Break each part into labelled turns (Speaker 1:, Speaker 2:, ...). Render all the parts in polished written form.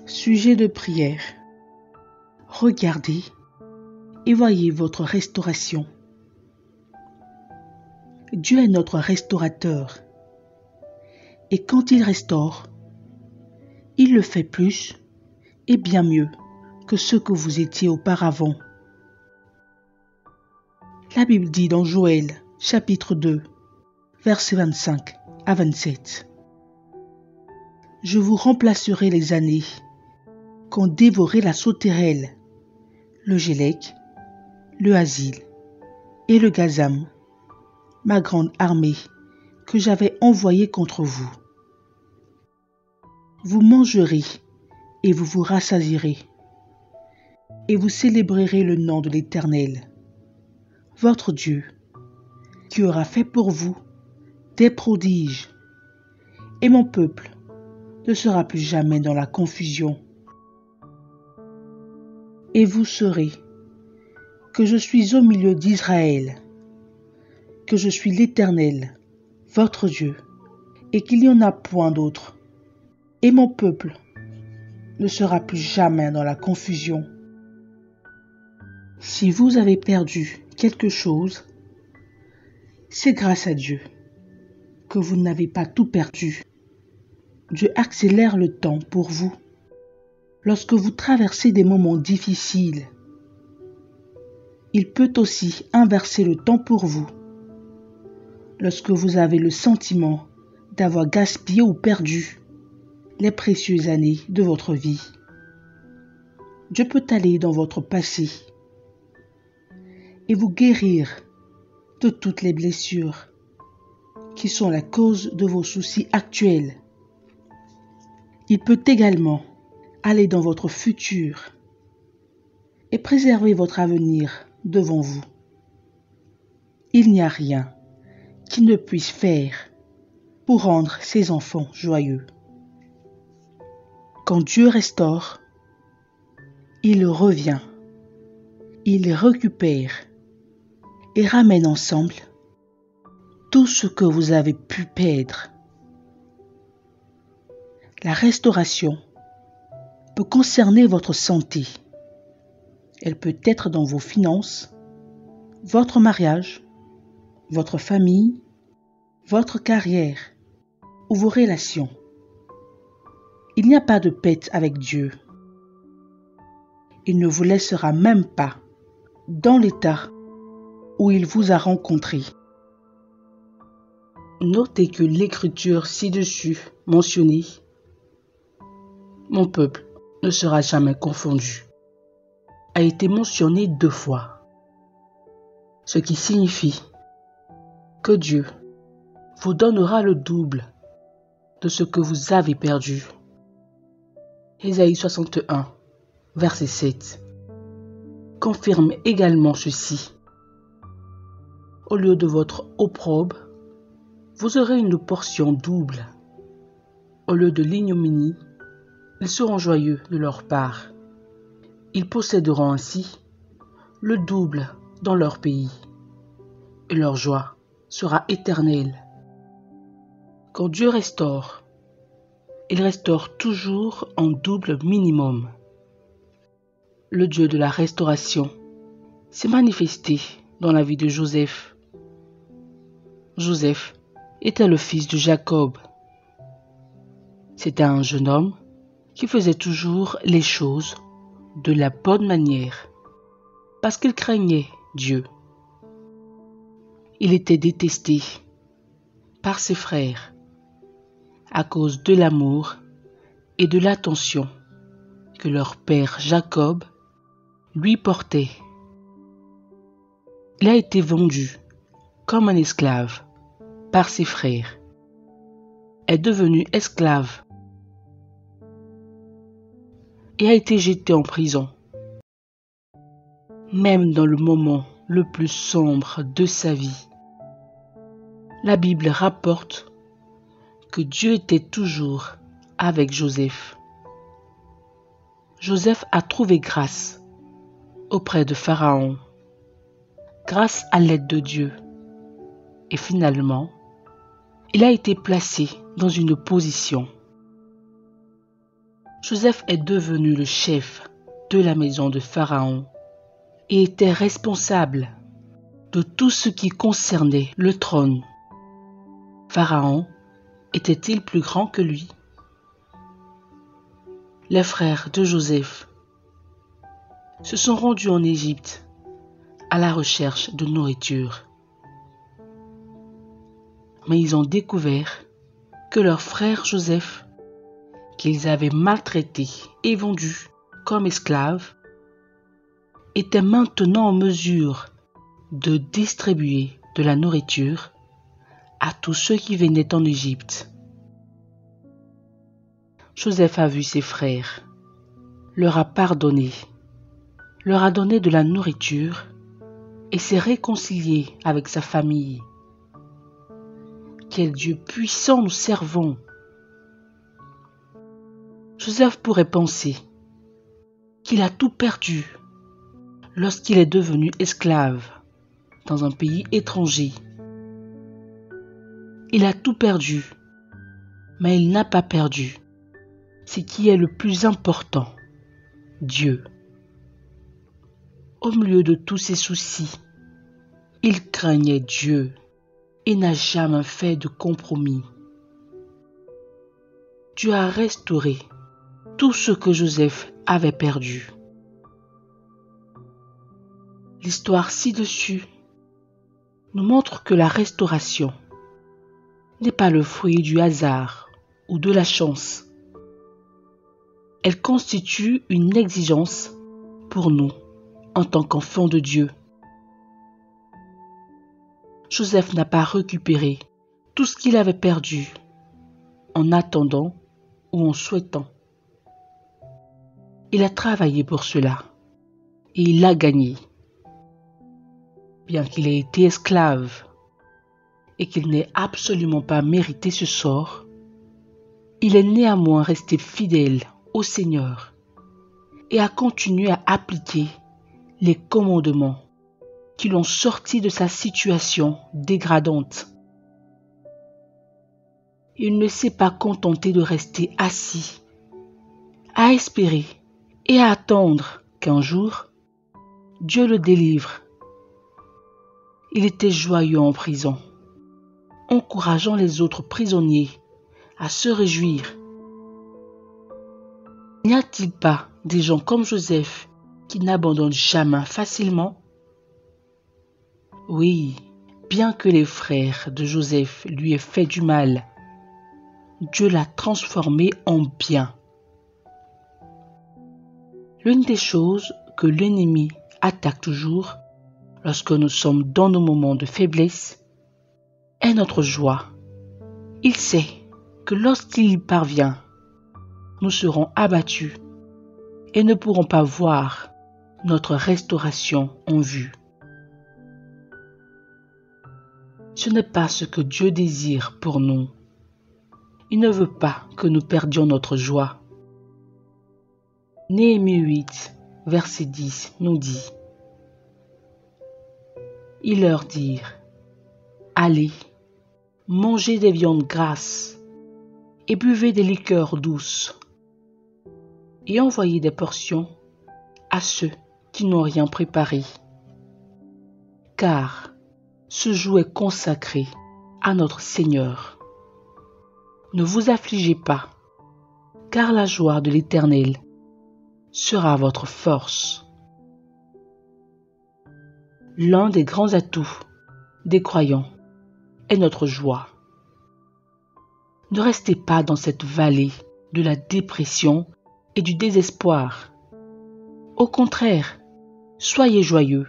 Speaker 1: Sujet de prière. Regardez et voyez votre restauration. Dieu est notre restaurateur. Et quand il restaure, il le fait plus et bien mieux que ce que vous étiez auparavant. La Bible dit dans Joël, chapitre 2, versets 25 à 27. Je vous remplacerai les années qu'ont dévoré la sauterelle, le gélec, le asile et le gazam, ma grande armée que j'avais envoyée contre vous. Vous mangerez et vous vous rassasierez, et vous célébrerez le nom de l'Éternel, votre Dieu, qui aura fait pour vous des prodiges, et mon peuple ne sera plus jamais dans la confusion. Et vous saurez que je suis au milieu d'Israël, que je suis l'Éternel, votre Dieu, et qu'il n'y en a point d'autre. Et mon peuple ne sera plus jamais dans la confusion. Si vous avez perdu quelque chose, c'est grâce à Dieu que vous n'avez pas tout perdu. Dieu accélère le temps pour vous. Lorsque vous traversez des moments difficiles, il peut aussi inverser le temps pour vous. Lorsque vous avez le sentiment d'avoir gaspillé ou perdu les précieuses années de votre vie, Dieu peut aller dans votre passé et vous guérir de toutes les blessures qui sont la cause de vos soucis actuels. Il peut également aller dans votre futur et préserver votre avenir devant vous. Il n'y a rien qui ne puisse faire pour rendre ses enfants joyeux. Quand Dieu restaure, il revient, il récupère et ramène ensemble tout ce que vous avez pu perdre. La restauration peut concerner votre santé. Elle peut être dans vos finances, votre mariage, votre famille, votre carrière ou vos relations. Il n'y a pas de perte avec Dieu. Il ne vous laissera même pas dans l'état où il vous a rencontré. Notez que l'écriture ci-dessus mentionnée, mon peuple ne sera jamais confondu, a été mentionnée 2 fois, ce qui signifie que Dieu vous donnera le double de ce que vous avez perdu. Ésaïe 61, verset 7, confirme également ceci. Au lieu de votre opprobre, vous aurez une portion double. Au lieu de l'ignominie, ils seront joyeux de leur part. Ils posséderont ainsi le double dans leur pays, et leur joie sera éternelle. Quand Dieu restaure, il restaure toujours en double minimum. Le Dieu de la restauration s'est manifesté dans la vie de Joseph. Joseph était le fils de Jacob. C'était un jeune homme qui faisait toujours les choses de la bonne manière, parce qu'il craignait Dieu. Il était détesté par ses frères à cause de l'amour et de l'attention que leur père Jacob lui portait. Il a été vendu comme un esclave par ses frères, est devenu esclave et a été jeté en prison. Même dans le moment le plus sombre de sa vie, la Bible rapporte que Dieu était toujours avec Joseph. Joseph a trouvé grâce auprès de Pharaon, grâce à l'aide de Dieu. Et finalement, il a été placé dans une position. Joseph est devenu le chef de la maison de Pharaon et était responsable de tout ce qui concernait le trône. Pharaon était-il plus grand que lui? Les frères de Joseph se sont rendus en Égypte à la recherche de nourriture. Mais ils ont découvert que leur frère Joseph, qu'ils avaient maltraité et vendu comme esclaves, était maintenant en mesure de distribuer de la nourriture à tous ceux qui venaient en Égypte. Joseph a vu ses frères, leur a pardonné, leur a donné de la nourriture et s'est réconcilié avec sa famille. Quel Dieu puissant nous servons! Joseph pourrait penser qu'il a tout perdu lorsqu'il est devenu esclave dans un pays étranger. Il a tout perdu, mais il n'a pas perdu ce qui est le plus important, Dieu. Au milieu de tous ses soucis, il craignait Dieu et n'a jamais fait de compromis. Dieu a restauré tout ce que Joseph avait perdu. L'histoire ci-dessus nous montre que la restauration n'est pas le fruit du hasard ou de la chance. Elle constitue une exigence pour nous en tant qu'enfants de Dieu. Joseph n'a pas récupéré tout ce qu'il avait perdu en attendant ou en souhaitant. Il a travaillé pour cela et il a gagné. Bien qu'il ait été esclave et qu'il n'ait absolument pas mérité ce sort, il est néanmoins resté fidèle au Seigneur et a continué à appliquer les commandements qui l'ont sorti de sa situation dégradante. Il ne s'est pas contenté de rester assis, à espérer et à attendre qu'un jour, Dieu le délivre. Il était joyeux en prison, encourageant les autres prisonniers à se réjouir. N'y a-t-il pas des gens comme Joseph qui n'abandonnent jamais facilement? Oui, bien que les frères de Joseph lui aient fait du mal, Dieu l'a transformé en bien. L'une des choses que l'ennemi attaque toujours lorsque nous sommes dans nos moments de faiblesse est notre joie. Il sait que lorsqu'il y parvient, nous serons abattus et ne pourrons pas voir notre restauration en vue. Ce n'est pas ce que Dieu désire pour nous. Il ne veut pas que nous perdions notre joie. Néhémie 8, verset 10 nous dit: Ils leur dirent: Allez, mangez des viandes grasses et buvez des liqueurs douces, et envoyez des portions à ceux qui n'ont rien préparé. Car ce jour est consacré à notre Seigneur. Ne vous affligez pas, car la joie de l'Éternel sera votre force. L'un des grands atouts des croyants est notre joie. Ne restez pas dans cette vallée de la dépression et du désespoir. Au contraire, soyez joyeux.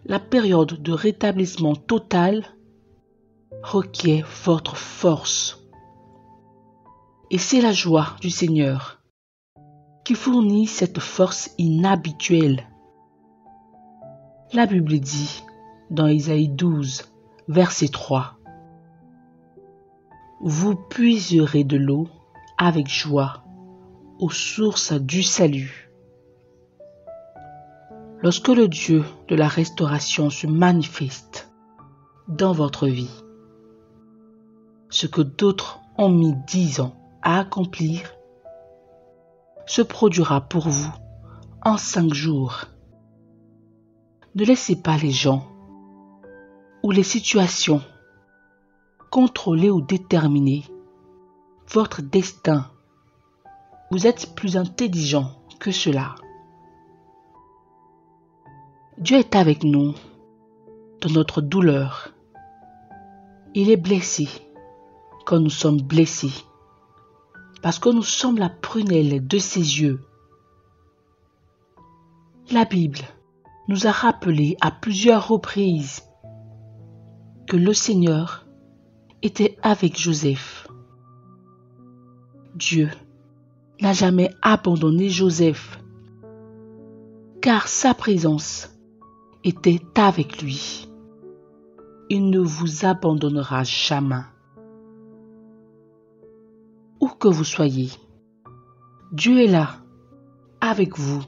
Speaker 1: La période de rétablissement total requiert votre force. Et c'est la joie du Seigneur qui fournit cette force inhabituelle. La Bible dit dans Isaïe 12, verset 3: Vous puiserez de l'eau avec joie aux sources du salut. Lorsque le Dieu de la restauration se manifeste dans votre vie, ce que d'autres ont mis 10 ans à accomplir, se produira pour vous en 5 jours. Ne laissez pas les gens ou les situations contrôler ou déterminer votre destin. Vous êtes plus intelligent que cela. Dieu est avec nous dans notre douleur. Il est blessé quand nous sommes blessés, parce que nous sommes la prunelle de ses yeux. La Bible nous a rappelé à plusieurs reprises que le Seigneur était avec Joseph. Dieu n'a jamais abandonné Joseph, car sa présence était avec lui. Il ne vous abandonnera jamais. Où que vous soyez, Dieu est là, avec vous,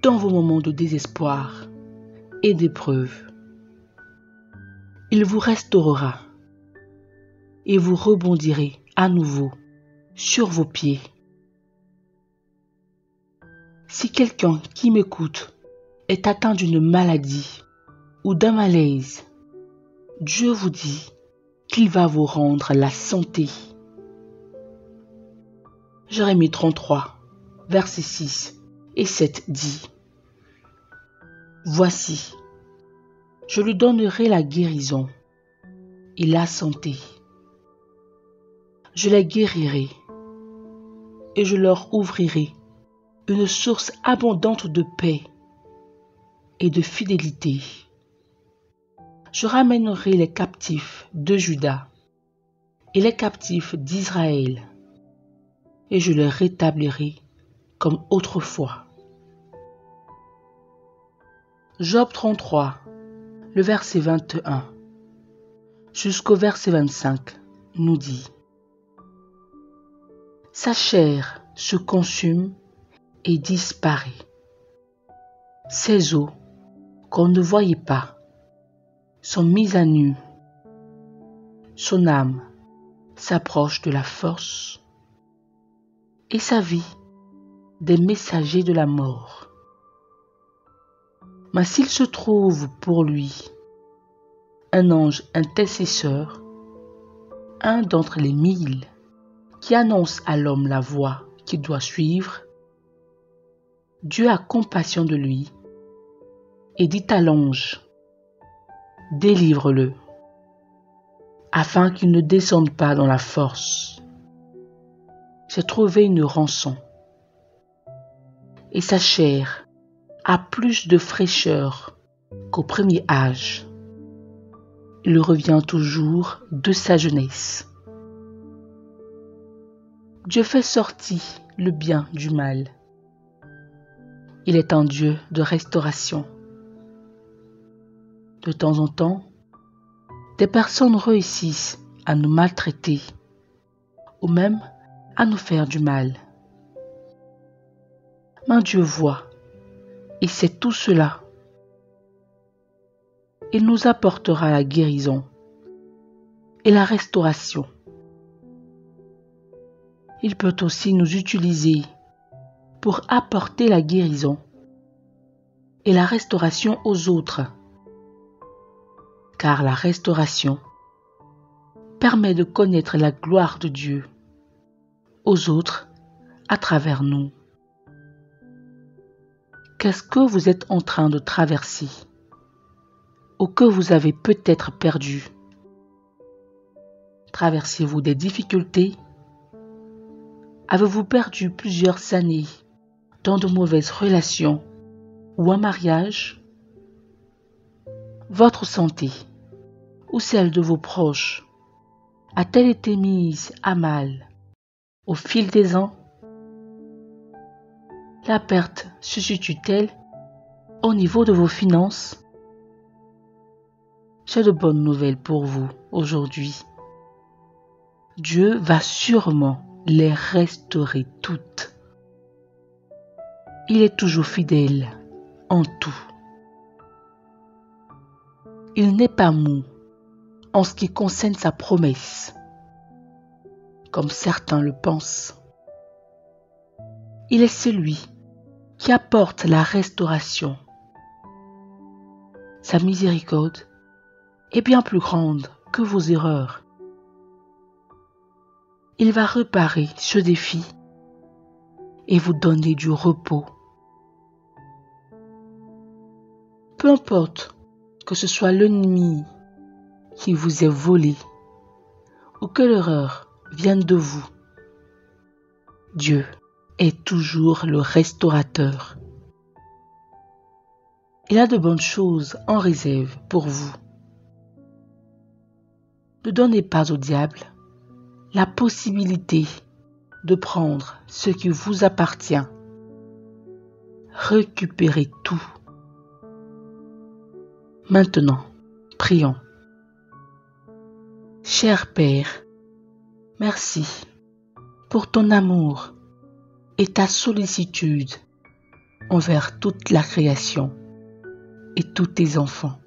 Speaker 1: dans vos moments de désespoir et d'épreuve. Il vous restaurera et vous rebondirez à nouveau sur vos pieds. Si quelqu'un qui m'écoute est atteint d'une maladie ou d'un malaise, Dieu vous dit qu'il va vous rendre la santé. Jérémie 33, versets 6 et 7 dit: Voici, je lui donnerai la guérison et la santé. Je les guérirai et je leur ouvrirai une source abondante de paix et de fidélité. Je ramènerai les captifs de Juda et les captifs d'Israël, et je les rétablirai comme autrefois. Job 33, le verset 21 jusqu'au verset 25 nous dit: Sa chair se consume et disparaît. Ses os, qu'on ne voyait pas, sont mis à nu. Son âme s'approche de la force et sa vie des messagers de la mort. Mais s'il se trouve pour lui un ange intercesseur, un d'entre les 1000, qui annonce à l'homme la voie qu'il doit suivre, Dieu a compassion de lui et dit à l'ange: Délivre-le, afin qu'il ne descende pas dans la force. J'ai trouvé une rançon, et sa chair a plus de fraîcheur qu'au premier âge. Il revient toujours de sa jeunesse. Dieu fait sortir le bien du mal. Il est un Dieu de restauration. De temps en temps, des personnes réussissent à nous maltraiter ou même à nous faire du mal. Mais Dieu voit et sait tout cela. Il nous apportera la guérison et la restauration. Il peut aussi nous utiliser pour apporter la guérison et la restauration aux autres, car la restauration permet de connaître la gloire de Dieu aux autres à travers nous. Qu'est-ce que vous êtes en train de traverser ou que vous avez peut-être perdu? Traversez-vous des difficultés? Avez-vous perdu plusieurs années dans de mauvaises relations ou un mariage? Votre santé ou celle de vos proches a-t-elle été mise à mal au fil des ans? La perte se situe-t-elle au niveau de vos finances? J'ai de bonnes nouvelles pour vous aujourd'hui. Dieu va sûrement les restaurer toutes. Il est toujours fidèle en tout. Il n'est pas mou en ce qui concerne sa promesse, comme certains le pensent. Il est celui qui apporte la restauration. Sa miséricorde est bien plus grande que vos erreurs. Il va réparer ce défi et vous donner du repos. Peu importe que ce soit l'ennemi qui vous ait volé ou que l'erreur vienne de vous, Dieu est toujours le restaurateur. Il a de bonnes choses en réserve pour vous. Ne donnez pas au diable la possibilité de prendre ce qui vous appartient. Récupérez tout. Maintenant, prions. Cher Père, merci pour ton amour et ta sollicitude envers toute la création et tous tes enfants.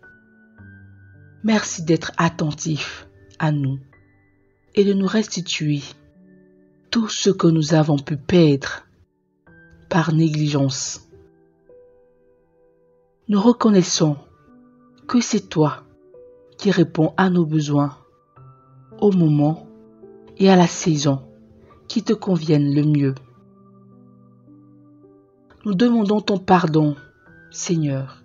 Speaker 1: Merci d'être attentif à nous et de nous restituer tout ce que nous avons pu perdre par négligence. Nous reconnaissons que c'est toi qui réponds à nos besoins au moment et à la saison qui te conviennent le mieux. Nous demandons ton pardon, Seigneur.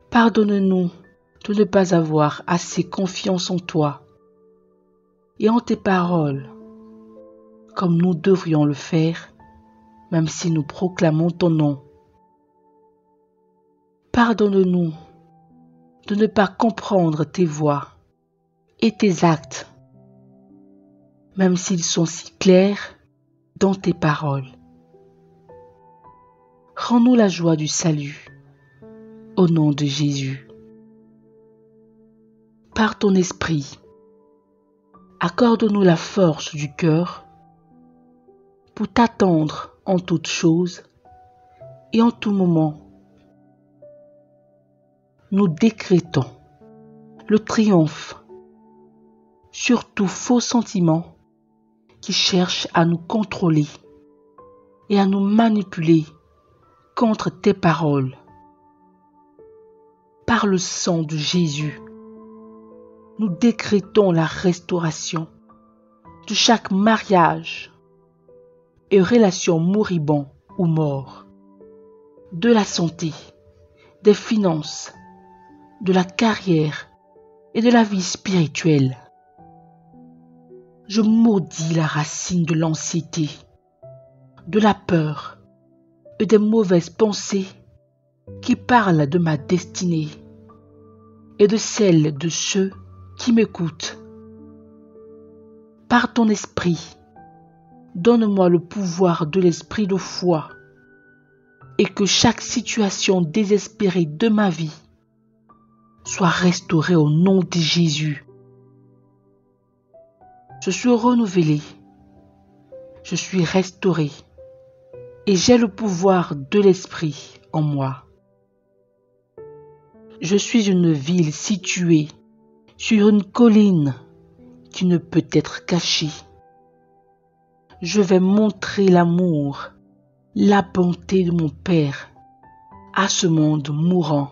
Speaker 1: Pardonne-nous de ne pas avoir assez confiance en toi et en tes paroles, comme nous devrions le faire, même si nous proclamons ton nom. Pardonne-nous de ne pas comprendre tes voies et tes actes, même s'ils sont si clairs dans tes paroles. Rends-nous la joie du salut, au nom de Jésus. Par ton esprit, accorde-nous la force du cœur pour t'attendre en toutes choses et en tout moment. Nous décrétons le triomphe sur tout faux sentiment qui cherche à nous contrôler et à nous manipuler contre tes paroles. Par le sang de Jésus, nous décrétons la restauration de chaque mariage et relation moribond ou mort, de la santé, des finances, de la carrière et de la vie spirituelle. Je maudis la racine de l'anxiété, de la peur et des mauvaises pensées qui parlent de ma destinée et de celle de ceux qui m'écoutent. Par ton esprit, donne-moi le pouvoir de l'esprit de foi et que chaque situation désespérée de ma vie soit restaurée au nom de Jésus. Je suis renouvelé, je suis restauré et j'ai le pouvoir de l'esprit en moi. Je suis une ville située sur une colline qui ne peut être cachée. Je vais montrer l'amour, la bonté de mon Père à ce monde mourant.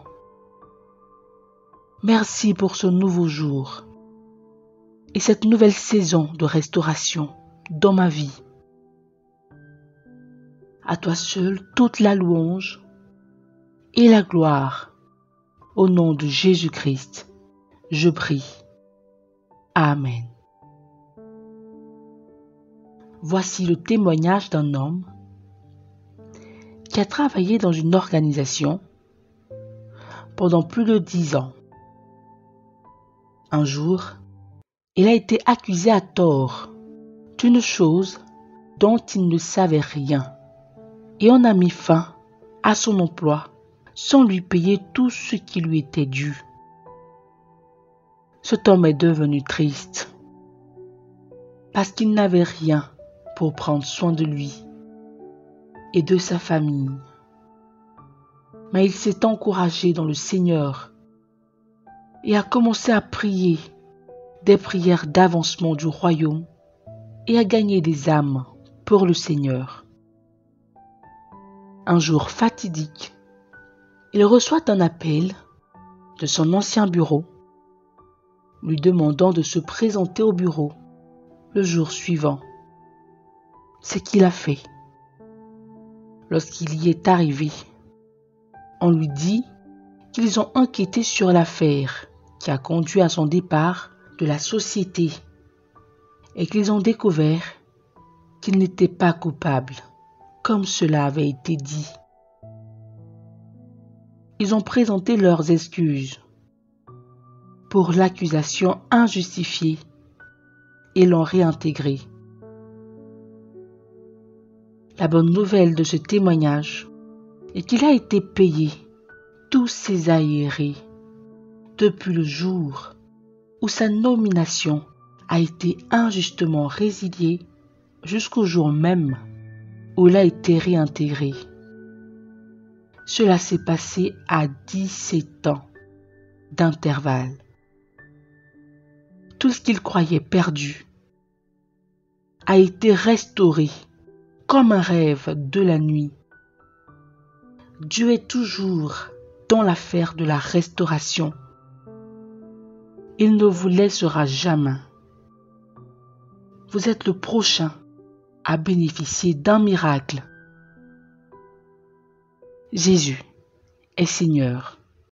Speaker 1: Merci pour ce nouveau jour et cette nouvelle saison de restauration dans ma vie. À toi seul toute la louange et la gloire. Au nom de Jésus-Christ, je prie. Amen. Voici le témoignage d'un homme qui a travaillé dans une organisation pendant plus de 10 ans. Un jour, il a été accusé à tort d'une chose dont il ne savait rien et on a mis fin à son emploi sans lui payer tout ce qui lui était dû. Cet homme est devenu triste parce qu'il n'avait rien pour prendre soin de lui et de sa famille. Mais il s'est encouragé dans le Seigneur et a commencé à prier des prières d'avancement du royaume et à gagner des âmes pour le Seigneur. Un jour fatidique, il reçoit un appel de son ancien bureau, lui demandant de se présenter au bureau le jour suivant. C'est ce qu'il a fait. Lorsqu'il y est arrivé, on lui dit qu'ils ont enquêté sur l'affaire qui a conduit à son départ de la société et qu'ils ont découvert qu'il n'était pas coupable, comme cela avait été dit. Ils ont présenté leurs excuses pour l'accusation injustifiée et l'ont réintégré. La bonne nouvelle de ce témoignage est qu'il a été payé tous ses arriérés depuis le jour où sa nomination a été injustement résiliée jusqu'au jour même où il a été réintégré. Cela s'est passé à 17 ans d'intervalle. Tout ce qu'il croyait perdu a été restauré comme un rêve de la nuit. Dieu est toujours dans l'affaire de la restauration. Il ne vous laissera jamais. Vous êtes le prochain à bénéficier d'un miracle. Jésus est Seigneur.